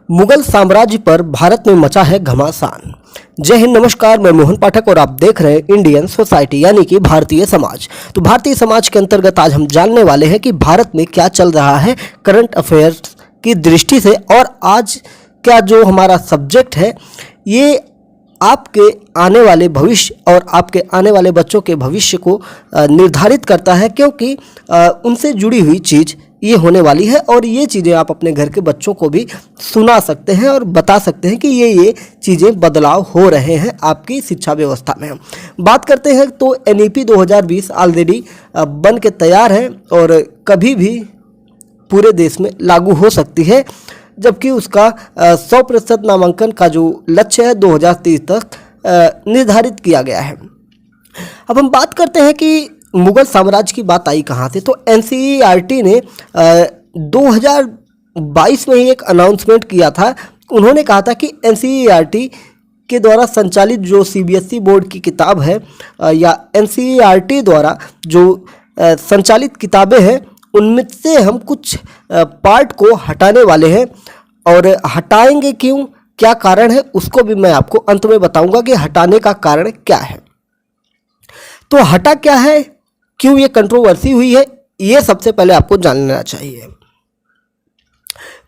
मुगल साम्राज्य पर भारत में मचा है घमासान। जय हिंद, नमस्कार। मैं मोहन पाठक और आप देख रहे हैं इंडियन सोसाइटी यानी कि भारतीय समाज। तो भारतीय समाज के अंतर्गत आज हम जानने वाले हैं कि भारत में क्या चल रहा है करंट अफेयर्स की दृष्टि से, और आज क्या जो हमारा सब्जेक्ट है ये आपके आने वाले भविष्य और आपके आने वाले बच्चों के भविष्य को निर्धारित करता है, क्योंकि उनसे जुड़ी हुई चीज़ ये होने वाली है। और ये चीज़ें आप अपने घर के बच्चों को भी सुना सकते हैं और बता सकते हैं कि ये चीज़ें बदलाव हो रहे हैं आपकी शिक्षा व्यवस्था में। बात करते हैं तो NEP 2020 ऑलरेडी बन के तैयार है और कभी भी पूरे देश में लागू हो सकती है, जबकि उसका 100% नामांकन का जो लक्ष्य है 2030 तक निर्धारित किया गया है। अब हम बात करते हैं कि मुगल साम्राज्य की बात आई कहाँ से। तो NCERT ने 2022 में ही एक अनाउंसमेंट किया था। उन्होंने कहा था कि NCERT के द्वारा संचालित जो CBSE बोर्ड की किताब है या NCERT द्वारा जो संचालित किताबें हैं उनमें से हम कुछ पार्ट को हटाने वाले हैं, और हटाएंगे क्यों, क्या कारण है, उसको भी मैं आपको अंत में बताऊंगा कि हटाने का कारण क्या है। तो हटा क्या है, क्यों ये कंट्रोवर्सी हुई है, ये सबसे पहले आपको जान लेना चाहिए।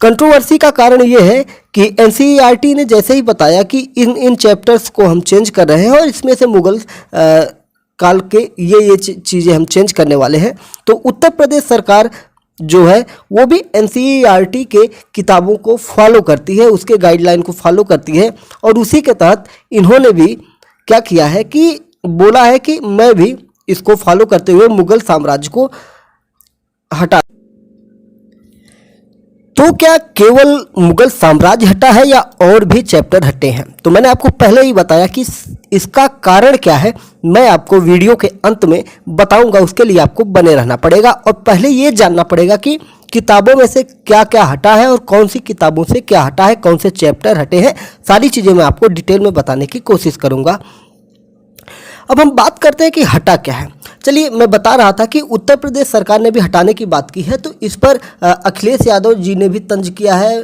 कंट्रोवर्सी का कारण ये है कि NCERT ने जैसे ही बताया कि इन चैप्टर्स को हम चेंज कर रहे हैं और इसमें से मुगल काल के ये चीज़ें हम चेंज करने वाले हैं, तो उत्तर प्रदेश सरकार जो है वो भी NCERT के किताबों को फॉलो करती है, उसके गाइडलाइन को फॉलो करती है। और उसी के तहत इन्होंने भी क्या किया है कि बोला है कि मैं भी इसको फॉलो करते हुए मुगल साम्राज्य को हटा। तो क्या केवल मुगल साम्राज्य हटा है या और भी चैप्टर हटे हैं? तो मैंने आपको पहले ही बताया कि इसका कारण क्या है, मैं आपको वीडियो के अंत में बताऊंगा। उसके लिए आपको बने रहना पड़ेगा और पहले ये जानना पड़ेगा कि किताबों में से क्या क्या हटा है और कौन सी किताबों से क्या हटा है, कौन से चैप्टर हटे हैं। सारी चीज़ें मैं आपको डिटेल में बताने की कोशिश करूँगा। अब हम बात करते हैं कि हटा क्या है। चलिए, मैं बता रहा था कि उत्तर प्रदेश सरकार ने भी हटाने की बात की है, तो इस पर अखिलेश यादव जी ने भी तंज किया है।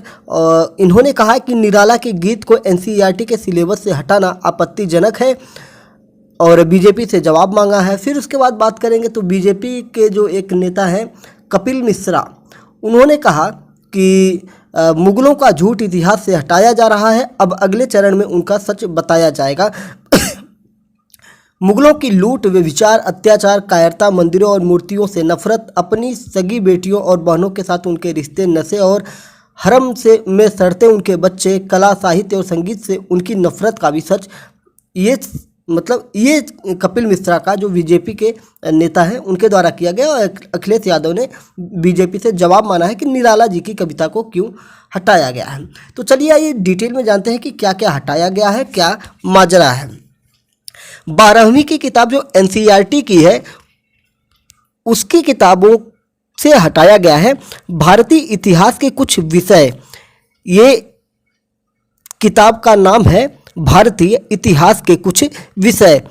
इन्होंने कहा है कि निराला के गीत को NCERT के सिलेबस से हटाना आपत्तिजनक है और बीजेपी से जवाब मांगा है। फिर उसके बाद बात करेंगे तो बीजेपी के जो एक नेता हैं कपिल मिश्रा, उन्होंने कहा कि मुगलों का झूठ इतिहास से हटाया जा रहा है, अब अगले चरण में उनका सच बताया जाएगा। मुगलों की लूट, व्यभिचार, अत्याचार, कायरता, मंदिरों और मूर्तियों से नफरत, अपनी सगी बेटियों और बहनों के साथ उनके रिश्ते, नशे और हरम से में सड़ते उनके बच्चे, कला, साहित्य और संगीत से उनकी नफरत का भी सच। ये कपिल मिश्रा का जो बीजेपी के नेता हैं उनके द्वारा किया गया, और अखिलेश यादव ने बीजेपी से जवाब माना है कि निराला जी की कविता को क्यों हटाया गया है। तो चलिए आइए डिटेल में जानते हैं कि क्या क्या हटाया गया है, क्या माजरा है। 12वीं की किताब जो NCERT की है उसकी किताबों से हटाया गया है भारतीय इतिहास के कुछ विषय। ये किताब का नाम है भारतीय इतिहास के कुछ विषय।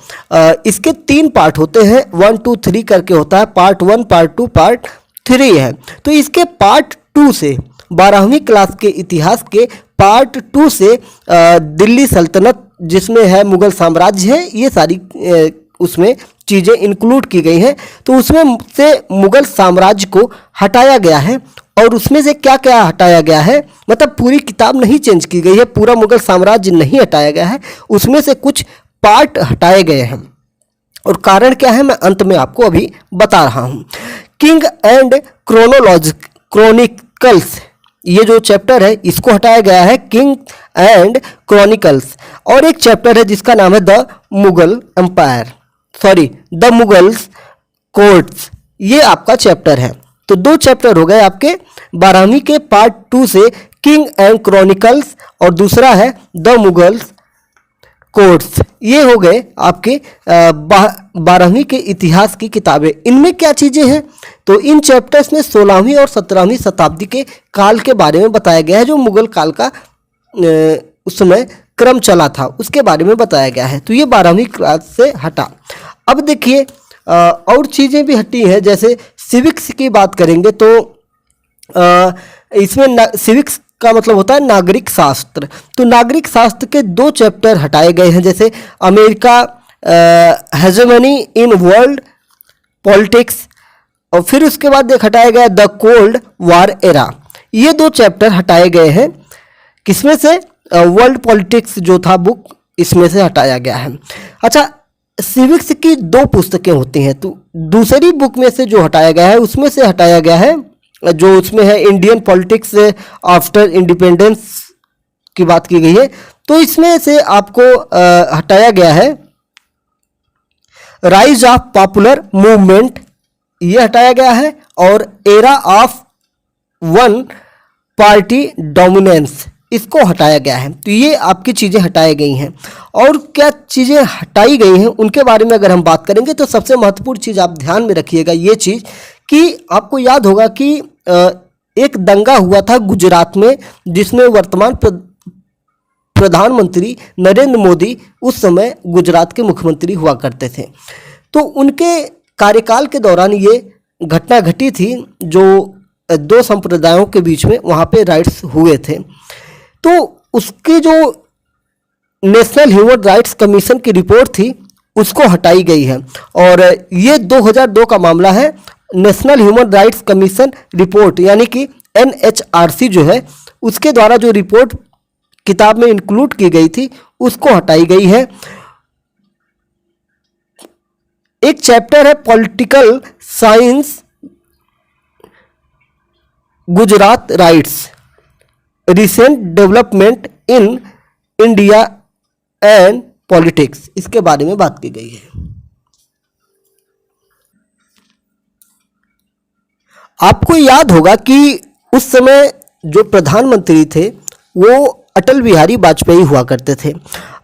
इसके 3 पार्ट होते हैं, 1, 2, 3 करके होता है। पार्ट 1, पार्ट 2, पार्ट 3 है। तो इसके पार्ट 2 से 12वीं क्लास के इतिहास के पार्ट 2 से दिल्ली सल्तनत जिसमें है मुगल साम्राज्य है, ये सारी उसमें चीज़ें इंक्लूड की गई हैं। तो उसमें से मुगल साम्राज्य को हटाया गया है, और उसमें से क्या क्या हटाया गया है, मतलब पूरी किताब नहीं चेंज की गई है, पूरा मुगल साम्राज्य नहीं हटाया गया है, उसमें से कुछ पार्ट हटाए गए हैं। और कारण क्या है मैं अंत में आपको अभी बता रहा हूँ। किंग एंड क्रॉनिकल्स, ये जो चैप्टर है इसको हटाया गया है, किंग एंड क्रॉनिकल्स। और एक चैप्टर है जिसका नाम है द मुगल्स कोर्ट्स, ये आपका चैप्टर है। तो 2 चैप्टर हो गए आपके 12वीं के पार्ट 2 से, किंग एंड क्रॉनिकल्स, और दूसरा है द मुगल्स कोर्ट्स। ये हो गए आपके 12वीं के इतिहास की किताबें। इनमें क्या चीज़ें हैं, तो इन चैप्टर्स में 16वीं और 17वीं शताब्दी के काल के बारे में बताया गया है, जो मुगल काल का उस समय क्रम चला था उसके बारे में बताया गया है। तो ये 12वीं क्लास से हटा। अब देखिए और चीज़ें भी हटी हैं, जैसे सिविक्स की बात करेंगे तो इसमें सिविक्स का मतलब होता है नागरिक शास्त्र। तो नागरिक शास्त्र के 2 चैप्टर हटाए गए हैं, जैसे America hegemony in world politics, और फिर उसके बाद एक हटाया गया द कोल्ड वार एरा। ये 2 चैप्टर हटाए गए हैं, किसमें से? वर्ल्ड पॉलिटिक्स जो था बुक, इसमें से हटाया गया है। अच्छा, सिविक्स की 2 पुस्तकें होती हैं, तो दूसरी बुक में से जो हटाया गया है उसमें से हटाया गया है, जो उसमें है इंडियन पॉलिटिक्स आफ्टर इंडिपेंडेंस की बात की गई है, तो इसमें से आपको हटाया गया है राइज ऑफ पॉपुलर मूवमेंट, ये हटाया गया है, और era of one party dominance, इसको हटाया गया है। तो ये आपकी चीज़ें हटाई गई हैं। और क्या चीज़ें हटाई गई हैं उनके बारे में अगर हम बात करेंगे, तो सबसे महत्वपूर्ण चीज़ आप ध्यान में रखिएगा ये चीज़ कि आपको याद होगा कि एक दंगा हुआ था गुजरात में, जिसमें वर्तमान प्रधानमंत्री नरेंद्र मोदी उस समय गुजरात के मुख्यमंत्री हुआ करते थे। तो उनके कार्यकाल के दौरान ये घटना घटी थी, जो 2 संप्रदायों के बीच में वहाँ पे राइट्स हुए थे। तो उसकी जो नेशनल ह्यूमन राइट्स कमीशन की रिपोर्ट थी उसको हटाई गई है, और ये 2002 का मामला है। National human rights commission report यानी कि NHRC जो है, उसके द्वारा जो रिपोर्ट किताब में इंक्लूड की गई थी उसको हटाई गई है। एक चैप्टर है political science Gujarat rights recent development in India and politics, इसके बारे में बात की गई है। आपको याद होगा कि उस समय जो प्रधानमंत्री थे वो अटल बिहारी वाजपेयी हुआ करते थे।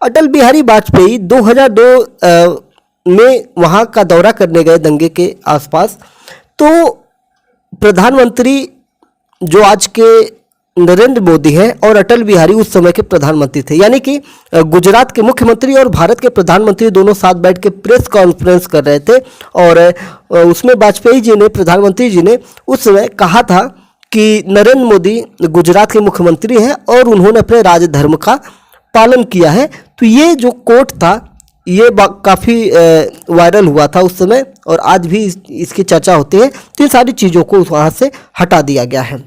अटल बिहारी वाजपेयी 2002 में वहाँ का दौरा करने गए दंगे के आसपास। तो प्रधानमंत्री जो आज के नरेंद्र मोदी हैं और अटल बिहारी उस समय के प्रधानमंत्री थे, यानी कि गुजरात के मुख्यमंत्री और भारत के प्रधानमंत्री दोनों साथ बैठ के प्रेस कॉन्फ्रेंस कर रहे थे। और उसमें वाजपेयी जी ने, प्रधानमंत्री जी ने उस समय कहा था कि नरेंद्र मोदी गुजरात के मुख्यमंत्री हैं और उन्होंने अपने राजधर्म का पालन किया है। तो ये जो कोट था ये काफ़ी वायरल हुआ था उस समय, और आज भी इसकी चर्चा होती है। तो इन सारी चीज़ों को वहाँ से हटा दिया गया है।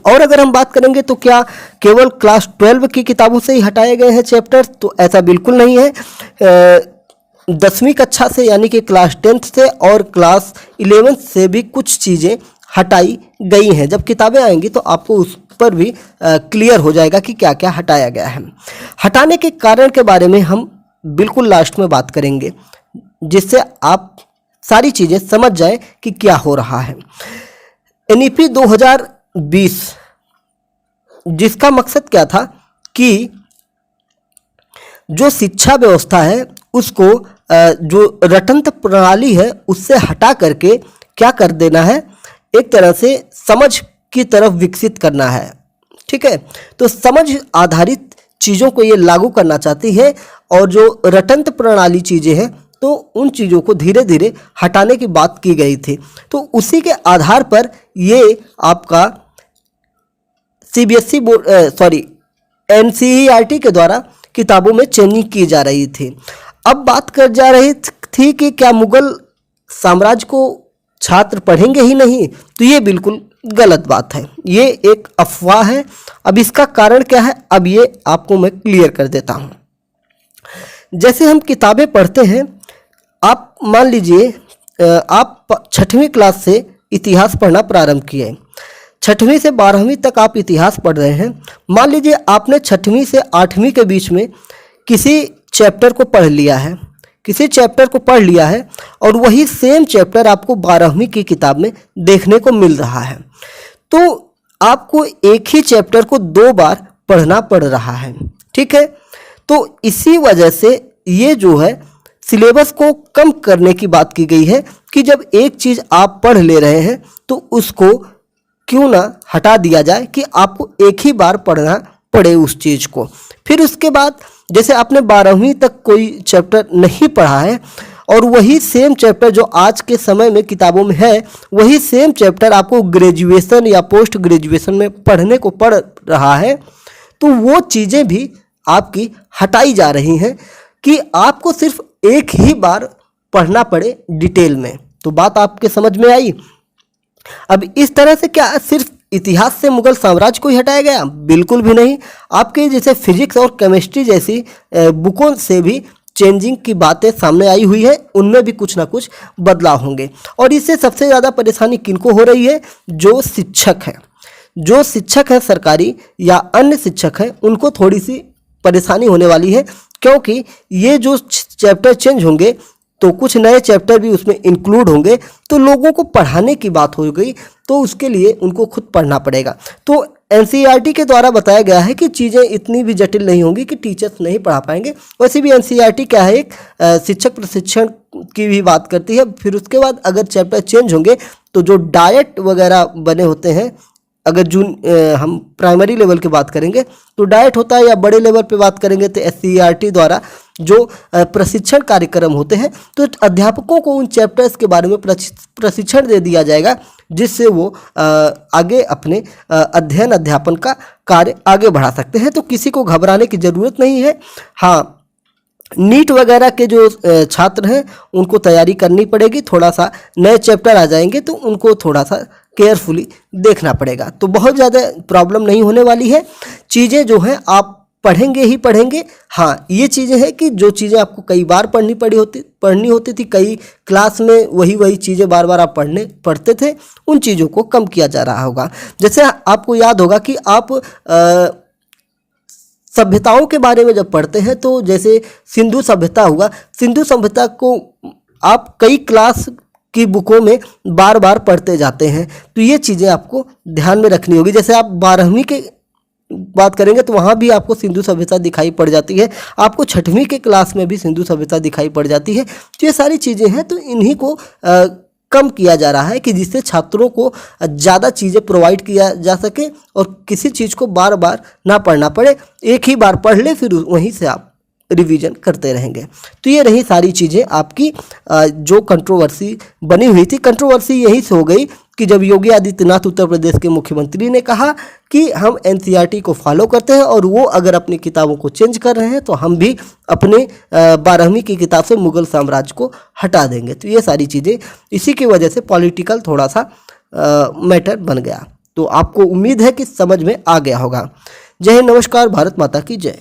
और अगर हम बात करेंगे तो क्या केवल क्लास 12 की किताबों से ही हटाए गए हैं चैप्टर, तो ऐसा बिल्कुल नहीं है। 10वीं कक्षा से यानी कि क्लास 10th से और क्लास 11th से भी कुछ चीज़ें हटाई गई हैं। जब किताबें आएंगी तो आपको उस पर भी क्लियर हो जाएगा कि क्या क्या हटाया गया है। हटाने के कारण के बारे में हम बिल्कुल लास्ट में बात करेंगे, जिससे आप सारी चीज़ें समझ जाएं कि क्या हो रहा है। NEP 2020 जिसका मकसद क्या था कि जो शिक्षा व्यवस्था है उसको जो रटंत प्रणाली है उससे हटा करके क्या कर देना है, एक तरह से समझ की तरफ विकसित करना है। ठीक है, तो समझ आधारित चीज़ों को ये लागू करना चाहती है, और जो रटंत प्रणाली चीज़ें हैं तो उन चीज़ों को धीरे धीरे हटाने की बात की गई थी। तो उसी के आधार पर ये आपका CBSE बोर्ड NCERT के द्वारा किताबों में चेंजिंग की जा रही थी। अब बात कर जा रही थी कि क्या मुगल साम्राज्य को छात्र पढ़ेंगे ही नहीं, तो ये बिल्कुल गलत बात है, ये एक अफवाह है। अब इसका कारण क्या है, अब ये आपको मैं क्लियर कर देता हूँ। जैसे हम किताबें पढ़ते हैं, आप मान लीजिए आप 6वीं क्लास से इतिहास पढ़ना प्रारंभ किए, 6वीं से 12वीं तक आप इतिहास पढ़ रहे हैं। मान लीजिए आपने 6वीं से 8वीं के बीच में किसी चैप्टर को पढ़ लिया है, और वही सेम चैप्टर आपको 12वीं की किताब में देखने को मिल रहा है, तो आपको एक ही चैप्टर को 2 बार पढ़ना पड़ रहा है। ठीक है, तो इसी वजह से ये जो है सिलेबस को कम करने की बात की गई है कि जब एक चीज़ आप पढ़ ले रहे हैं तो उसको क्यों ना हटा दिया जाए कि आपको एक ही बार पढ़ना पड़े उस चीज़ को। फिर उसके बाद जैसे आपने 12वीं तक कोई चैप्टर नहीं पढ़ा है और वही सेम चैप्टर जो आज के समय में किताबों में है, वही सेम चैप्टर आपको ग्रेजुएशन या पोस्ट ग्रेजुएशन में पढ़ने को पड़ रहा है, तो वो चीज़ें भी आपकी हटाई जा रही हैं कि आपको सिर्फ एक ही बार पढ़ना पड़े डिटेल में। तो बात आपके समझ में आई। अब इस तरह से क्या सिर्फ इतिहास से मुगल साम्राज्य को ही हटाया गया? बिल्कुल भी नहीं। आपके जैसे फिजिक्स और केमिस्ट्री जैसी बुकों से भी चेंजिंग की बातें सामने आई हुई है, उनमें भी कुछ ना कुछ बदलाव होंगे। और इससे सबसे ज़्यादा परेशानी किनको हो रही है? जो शिक्षक हैं, जो शिक्षक हैं सरकारी या अन्य शिक्षक हैं, उनको थोड़ी सी परेशानी होने वाली है, क्योंकि ये जो चैप्टर चेंज होंगे तो कुछ नए चैप्टर भी उसमें इंक्लूड होंगे, तो लोगों को पढ़ाने की बात हो गई, तो उसके लिए उनको खुद पढ़ना पड़ेगा। तो एनसीईआरटी के द्वारा बताया गया है कि चीज़ें इतनी भी जटिल नहीं होंगी कि टीचर्स नहीं पढ़ा पाएंगे। वैसे भी एनसीईआरटी क्या है, एक शिक्षक प्रशिक्षण की भी बात करती है। फिर उसके बाद अगर चैप्टर चेंज होंगे तो जो डाइट वगैरह बने होते हैं, अगर हम प्राइमरी लेवल की बात करेंगे तो डाइट होता है, या बड़े लेवल पे बात करेंगे तो एससीईआरटी द्वारा जो प्रशिक्षण कार्यक्रम होते हैं, तो अध्यापकों को उन चैप्टर्स के बारे में प्रशिक्षण दे दिया जाएगा, जिससे वो आगे अपने अध्ययन अध्यापन का कार्य आगे बढ़ा सकते हैं। तो किसी को घबराने की ज़रूरत नहीं है। हाँ, नीट वगैरह के जो छात्र हैं उनको तैयारी करनी पड़ेगी, थोड़ा सा नए चैप्टर आ जाएंगे तो उनको थोड़ा सा केयरफुली देखना पड़ेगा। तो बहुत ज़्यादा प्रॉब्लम नहीं होने वाली है। चीज़ें जो हैं आप पढ़ेंगे ही पढ़ेंगे। हाँ, ये चीज़ें हैं कि जो चीज़ें आपको कई बार पढ़नी होती थी, कई क्लास में वही चीज़ें बार बार आप पढ़ते थे, उन चीज़ों को कम किया जा रहा होगा। जैसे आपको याद होगा कि आप सभ्यताओं के बारे में जब पढ़ते हैं, तो जैसे सिंधु सभ्यता हुआ, सिंधु सभ्यता को आप कई क्लास की बुकों में बार बार पढ़ते जाते हैं, तो ये चीज़ें आपको ध्यान में रखनी होगी। जैसे आप 12वीं के बात करेंगे तो वहाँ भी आपको सिंधु सभ्यता दिखाई पड़ जाती है, आपको 6वीं के क्लास में भी सिंधु सभ्यता दिखाई पड़ जाती है। तो ये सारी चीज़ें हैं, तो इन्हीं को कम किया जा रहा है कि जिससे छात्रों को ज़्यादा चीज़ें प्रोवाइड किया जा सके और किसी चीज़ को बार बार ना पढ़ना पड़े, एक ही बार पढ़ ले, फिर वहीं से आप रिवीजन करते रहेंगे। तो ये रही सारी चीज़ें आपकी जो कंट्रोवर्सी बनी हुई थी। कंट्रोवर्सी यही से हो गई कि जब योगी आदित्यनाथ उत्तर प्रदेश के मुख्यमंत्री ने कहा कि हम एनसीईआरटी को फॉलो करते हैं और वो अगर अपनी किताबों को चेंज कर रहे हैं तो हम भी अपने 12वीं की किताब से मुगल साम्राज्य को हटा देंगे। तो ये सारी चीज़ें इसी की वजह से पॉलिटिकल थोड़ा सा मैटर बन गया। तो आपको उम्मीद है कि समझ में आ गया होगा। जय हिंद, नमस्कार, भारत माता की जय।